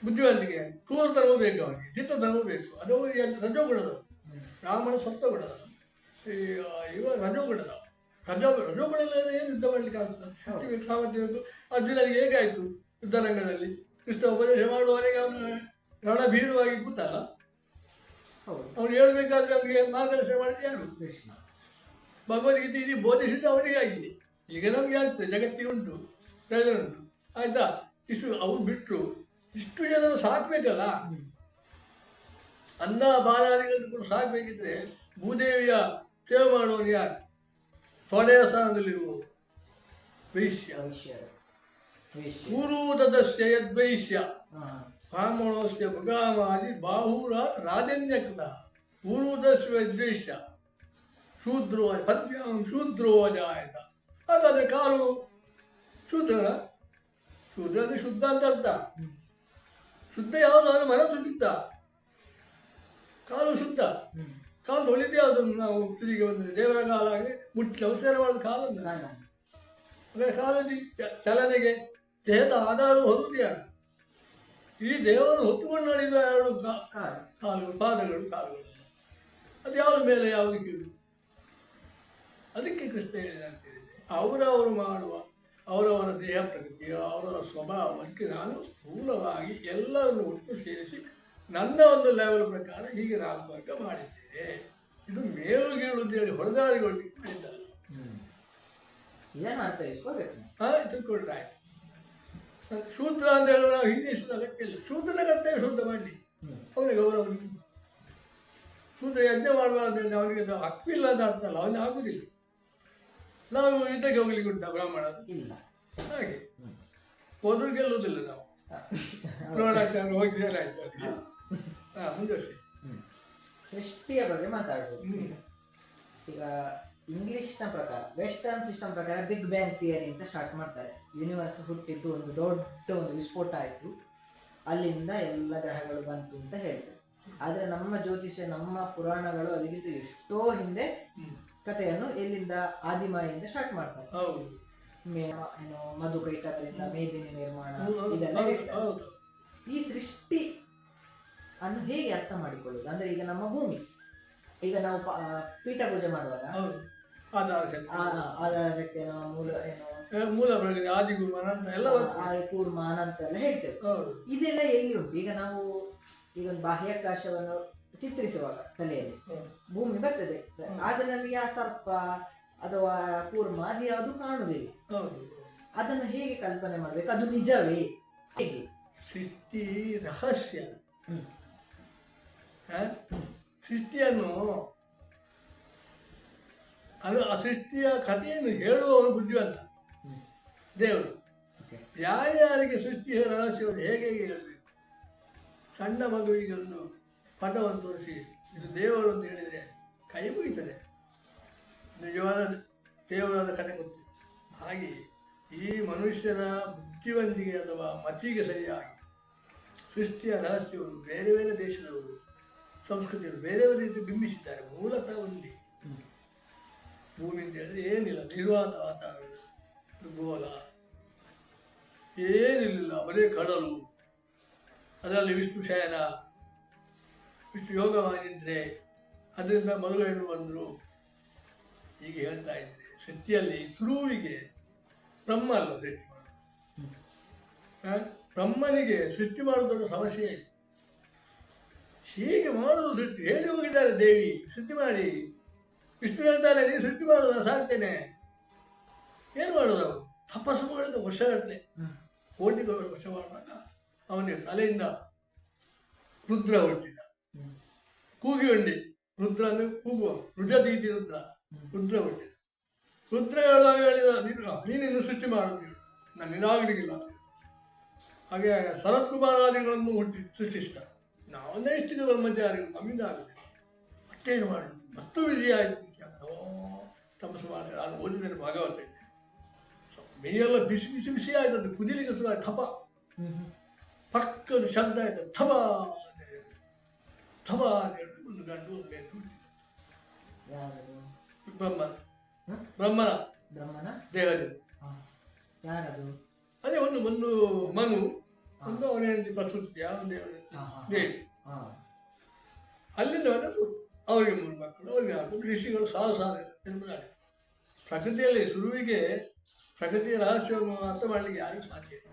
ಬುದ್ಧಿವಂತಿಕೆ, ಕ್ರೂರತನವೂ ಬೇಕು ಅವನಿಗೆ, ಚಿತ್ತತನವೂ ಬೇಕು. ಅದು ರಜೋಗುಣದವು. ಬ್ರಾಹ್ಮಣ ಸತ್ವಗುಣದ, ಇವ ರಜೋಗುಣದ. ರಜೋಗುಣದಲ್ಲಿ ಏನು ಯುದ್ಧ ಮಾಡಲಿಕ್ಕೆ ಆಗ್ತದೆ? ಶಕ್ತಿ ಬೇಕು, ಸಾಮರ್ಥ್ಯ ಬೇಕು. ಅರ್ಜುನನಿಗೆ ಹೇಗಾಯಿತು ಯುದ್ಧರಂಗದಲ್ಲಿ? ಕೃಷ್ಣ ಉಪದೇಶ ಮಾಡುವವರೆಗೆ ಅವನು ರಣಭೀರವಾಗಿ ಕೂತಲ್ಲ. ಅವನು ಹೇಳ್ಬೇಕಾದ್ರೆ ಅವನಿಗೆ ಮಾರ್ಗದರ್ಶನ ಮಾಡಿದ ಯಾರು? ಕೃಷ್ಣ. ಭಗವದ್ಗೀತೆ ಇದು ಬೋಧಿಸಿದ್ದು ಅವನಿಗೆ ಆಗಿದೆ. ಈಗ ನಮಗೆ ಆಗ್ತದೆ, ಜಗತ್ತಿಗೆ ಉಂಟು, ಪ್ರಯೋಜನ ಉಂಟು. ಆಯ್ತಾ? ಇಷ್ಟು ಅವ್ರು ಬಿಟ್ಟರು ಇಷ್ಟು ಜನರು ಸಾಕ್ಬೇಕಲ್ಲ. ಅನ್ನ ಬಾಲಾದಿಗಳನ್ನು ಕೂಡ ಸಾಕ್ಬೇಕಿದ್ರೆ ಭೂದೇವಿಯ ಸೇವೆ ಮಾಡುವನು ಯಾರು? ತೊಡೆಯ ಸ್ಥಾನದಲ್ಲಿರುವ ವೈಶ್ಯ. ಪೂರ್ವದಸ್ಯ ಯದ್ವೈಶ್ಯ ಬ್ರಾಹ್ಮಣೋಸ್ಯ ಮೃಗಾಮಾದಿ ಬಾಹುರ ರಾಜನ್ಯಕೃತ. ಪೂರ್ವದಸ್ಯ ಯದ್ವೈಶ್ಯ ಶೂದ್ರೋ ಪದ್ಮ್ಯಾಂ ಶೂದ್ರೋ ಜಾಯತ. ಹಾಗಾದ್ರೆ ಕಾಲು ಶೂದ್ರ. ಶೂದ್ರ ಅಂದ್ರೆ ಶುದ್ಧ ಅಂತ ಅರ್ಥ. ಶುದ್ಧ ಯಾವುದಾದ್ರು ಮನಸ್ಸು ಶುದ್ಧ, ಕಾಲು ಶುದ್ಧ. ಕಾಲು ತೊಳಿದು ಯಾವುದನ್ನು ನಾವು ತಿರುಗಿ ಬಂದರೆ ದೇವರ ಕಾಲಾಗಿ ಮುಟ್ಟಿ ನಮಸ್ಕಾರ ಮಾಡೋದು ಕಾಲನ್ನು. ಅಂದರೆ ಕಾಲಲ್ಲಿ ಚಲನೆಗೆ ದೇಹದ ಆಧಾರ ಹೊರುವುದು ಯಾರು? ಈ ದೇಹವನ್ನು ಹೊತ್ತುಕೊಂಡು ನಡೆಯುವ ಎರಡು ಕಾಲುಗಳು, ಪಾದಗಳು, ಕಾಲುಗಳು. ಅದು ಯಾವ್ದ ಮೇಲೆ ಯಾವುದಕ್ಕೆ? ಅದಕ್ಕೆ ಕೃಷ್ಣ ಹೇಳಿದ ಅಂತ ಹೇಳಿದೆ. ಅವರವರು ಮಾಡುವ ಅವರವರ ದೇಹ ಪ್ರಕೃತಿ, ಅವರವರ ಸ್ವಭಾವಕ್ಕೆ ನಾನು ಸ್ಥೂಲವಾಗಿ ಎಲ್ಲರನ್ನು ಒಟ್ಟು ಸೇರಿಸಿ ನನ್ನ ಒಂದು ಲೆವೆಲ್ ಪ್ರಕಾರ ಹೀಗೆ ನಾಮಕರ್ಕ ಮಾಡಿದ್ದೇನೆ. ಇದು ಮೇಲು ಗೀಳು ಅಂತ ಹೇಳಿ ಹೊಡೆದಾಡಿಕೊಳ್ಳಿಕ್ಕೆ ಮಾಡಿದ್ದಾರೆ. ತಿಳ್ಕೊಂಡ್ರೆ ಆಯ್ತು. ಶೂದ್ರ ಅಂತ ಹೇಳುವ ನಾವು ಹಿಂದಿಸದ ಲೆಕ್ಕಿಲ್ಲ. ಶೂದ್ರನ ಕರ್ತವ್ಯ ಶುದ್ಧ ಮಾಡಲಿ, ಅವನಿಗೆ ಗೌರವ. ಶೂದ್ರ ಯಜ್ಞ ಮಾಡಬಾರ್ದು ಅವನಿಗೆ ಹಕ್ಕಿಲ್ಲ ಅಂತ ಅರ್ಥ ಅಲ್ಲ, ಅವನಿಗೆ ಆಗುದಿಲ್ಲ. ನಾವು ಯುದ್ಧಕ್ಕೆ ಹೋಗ್ಲಿಕ್ಕೆ ಉಂಟ ಬ್ರಾಹ್ಮಣ ಇಲ್ಲ. ಹಾಗೆ ಹೋದ್ರು ಗೆಲ್ಲುವುದಿಲ್ಲ ನಾವು. ದ್ರೋಣಾಚಾರ್ಯ ಹೋಗಿದ್ದಾರೆ ಆಯ್ತು ಅದಕ್ಕೆ. ಮುಂದುವರಿಸಿ. ಸೃಷ್ಟಿಯ ಬಗ್ಗೆ ಮಾತಾಡ್ಬೋದು. ಈಗ ಇಂಗ್ಲಿಷ್ನ ಪ್ರಕಾರ, ವೆಸ್ಟರ್ನ್ ಸಿಸ್ಟಮ್ ಪ್ರಕಾರ ಬಿಗ್ ಬ್ಯಾಂಗ್ ಥಿಯರಿ ಅಂತ ಸ್ಟಾರ್ಟ್ ಮಾಡ್ತಾರೆ. ಯೂನಿವರ್ಸ್ ಹುಟ್ಟಿದ್ದು ಒಂದು ದೊಡ್ಡ ಒಂದು ವಿಸ್ಫೋಟ ಆಯಿತು, ಅಲ್ಲಿಂದ ಎಲ್ಲ ಗ್ರಹಗಳು ಬಂತು ಅಂತ ಹೇಳ್ತಾರೆ. ಆದರೆ ನಮ್ಮ ಜ್ಯೋತಿಷ್ಯ, ನಮ್ಮ ಪುರಾಣಗಳು ಅದಕ್ಕಿಂತ ಎಷ್ಟೋ ಹಿಂದೆ ಕಥೆಯನ್ನು ಎಲ್ಲಿಂದ ಆದಿಮಾಯಿಂದ ಸ್ಟಾರ್ಟ್ ಮಾಡ್ತಾರೆ. ಏನು ಮಧುಕೈಟದಿಂದ ಮೇದಿನಿ ನಿರ್ಮಾಣ ಇದೆಲ್ಲ ಹೇಳ್ತಾರೆ. ಈ ಸೃಷ್ಟಿ ಅನ್ನು ಹೇಗೆ ಅರ್ಥ ಮಾಡಿಕೊಳ್ಳುವುದು? ಅಂದ್ರೆ ಈಗ ನಮ್ಮ ಭೂಮಿ, ಈಗ ನಾವು ಪೀಠ ಪೂಜೆ ಮಾಡುವಾಗ ಆಧಾರ ಶಕ್ತಿ ಮೂಲ ಕೂರ್ಮ ಅನಂತ ಎಲ್ಲ ಹೇಳ್ತೇವೆ. ಇದೆಲ್ಲ ಎಲ್ಲಿ ಉಂಟು? ಈಗ ನಾವು ಈಗ ಒಂದು ಬಾಹ್ಯಾಕಾಶವನ್ನು ಚಿತ್ರಿಸುವಾಗ ತಲೆಯಲ್ಲಿ ಭೂಮಿ ಬರ್ತದೆ, ಆದ್ರೆ ನಮಗೆ ಆ ಸರ್ಪ ಅಥವಾ ಕೂರ್ಮ ಅದು ಯಾವುದು ಕಾಣುವುದಿಲ್ಲ. ಅದನ್ನು ಹೇಗೆ ಕಲ್ಪನೆ ಮಾಡ್ಬೇಕು? ಅದು ನಿಜವೇ? ಹೇಗೆ? ಸೃಷ್ಟಿ ರಹಸ್ಯ. ಸೃಷ್ಟಿಯನ್ನು ಅದು ಆ ಸೃಷ್ಟಿಯ ಕಥೆಯನ್ನು ಹೇಳುವವರು ಬುದ್ಧಿವಂತ ದೇವರು. ಯಾರ್ಯಾರಿಗೆ ಸೃಷ್ಟಿಯ ರಹಸ್ಯವನ್ನು ಹೇಗೆ ಹೇಳಬೇಕು? ಸಣ್ಣ ಮಗುವಿಗೆ ಒಂದು ಪಟವನ್ನು ತೋರಿಸಿ ಇದು ದೇವರು ಅಂತ ಹೇಳಿದರೆ ಕೈ ಮುಗಿತಾರೆ. ನಿಜವಾದ ದೇವರಾದ ಕಥೆ ಗೊತ್ತು. ಹಾಗೆ ಈ ಮನುಷ್ಯನ ಬುದ್ಧಿವಂತಿಕೆ ಅಥವಾ ಮತಿಗೆ ಸರಿಯಾಗಿ ಸೃಷ್ಟಿಯ ರಹಸ್ಯವನ್ನು ಬೇರೆ ಬೇರೆ ದೇಶದವರು, ಸಂಸ್ಕೃತಿಯವರು ಬೇರೆ ಬೇರೆ ರೀತಿ ಬಿಂಬಿಸಿದ್ದಾರೆ. ಮೂಲತಃ ಒಂದೇ ಭೂಮಿ ಅಂತ ಹೇಳಿದ್ರೆ ಏನಿಲ್ಲ, ನಿರ್ವಾತ ವಾತಾವರಣ, ಭೂಗೋಳ, ಏನಿರಲಿಲ್ಲ, ಬರೇ ಕಡಲು, ಅದರಲ್ಲಿ ವಿಷ್ಣು ಶಯನ, ವಿಷ್ಣು ಯೋಗವಾಗಿದ್ದರೆ ಅದರಿಂದ ಮದುವೆಯನ್ನು ಬಂದರು. ಹೀಗೆ ಹೇಳ್ತಾ ಇದ್ದೆ. ಸೃಷ್ಟಿಯಲ್ಲಿ ಶುರುವಿಗೆ ಬ್ರಹ್ಮ ಅಲ್ಲ ಸೃಷ್ಟಿ ಮಾಡೋದು. ಬ್ರಹ್ಮನಿಗೆ ಸೃಷ್ಟಿ ಮಾಡೋದು ದೊಡ್ಡ ಸಮಸ್ಯೆ ಇದೆ. ಹೀಗೆ ಮಾಡೋದು ಸೃಷ್ಟಿ ಹೇಳಿ ಹೋಗಿದ್ದಾರೆ ದೇವಿ, ಸೃಷ್ಟಿ ಮಾಡಿ. ವಿಷ್ಣು ಹೇಳ್ತಾರೆ, ನೀನು ಸೃಷ್ಟಿ ಮಾಡೋದ ಸಾಕ್ತೇನೆ. ಏನು ಮಾಡೋದು? ಅವರು ತಪಸ್ಸು ಮಾಡಿದ ವರ್ಷಗಟ್ಟಲೆ, ಕೋಟಿಗಳು ವರ್ಷ ಮಾಡುವಾಗ ಅವನಿಗೆ ತಲೆಯಿಂದ ರುದ್ರ ಹುಟ್ಟಿದ. ಕೂಗಿ ಹೊಂಡಿ, ರುದ್ರ ಅಂದರೆ ಕೂಗುವ, ರುಜದೀತಿ ರುದ್ರ, ರುದ್ರ ಹುಟ್ಟಿದ. ರುದ್ರ ಹೇಳಿದ, ನೀನಿನ್ನು ಸೃಷ್ಟಿ ಮಾಡುತ್ತೀವಿ, ನಾನು ನಿರಾಗಲಿಗಿಲ್ಲ. ಹಾಗೆ ಶರತ್ ಕುಮಾರಾದಿಗಳನ್ನು ಸೃಷ್ಟಿಸಿದ. ನಾವನ್ನೇ ಇಷ್ಟಿಗೆ ಬ್ರಹ್ಮಚಾರಿಗಳು, ನಮ್ಮಿಂದ ಆಗುದಿಲ್ಲ. ಮತ್ತೇನು ಮಾಡುದು? ಮತ್ತು ವಿಜಯ ಆಯಿತು. ತಪಸ್ಸು ಮಾಡ್ತಾರೆ. ನಾನು ಓದಿದ್ದೇನೆ ಭಾಗವತ. ಮೇಯೆಲ್ಲ ಬಿಸಿ ಬಿಸಿ ಬಿಸಿ ಆಯ್ತದ್ದು, ಕುದಿಲಿಕ್ಕೆ ಶುರು ಆಯ್ತು. ಥಪ ಪಕ್ಕದ ಶಬ್ದ ಆಯ್ತು. ಥಪ ಥಪ ಅಂತ ಹೇಳಿ ಒಂದು ಗಂಡು ಬ್ರಹ್ಮನ ದೇಹದಿಂದ. ಯಾರದು? ಅದೇ ಒಂದು ಮನು, ಒಂದು ಅವನ ಹೆಂಡತಿ ಪ್ರಸೂತಿಯ ದೇವಿ. ಅಲ್ಲಿಂದ ಅವರಿಗೆ 3 ಮಕ್ಕಳು, ಅವರಿಗೆ ಹಾಕೋದು ಋಷಿಗಳು ಸಾಲು ಎಂಬುದಾಗಿ. ಪ್ರಕೃತಿಯಲ್ಲಿ ಶುರುವಿಗೆ ಪ್ರಕೃತಿಯ ರಹಸ್ಯವನ್ನು ಅರ್ಥ ಮಾಡಲಿಕ್ಕೆ ಯಾರಿಗೂ ಸಾಧ್ಯ ಇಲ್ಲ.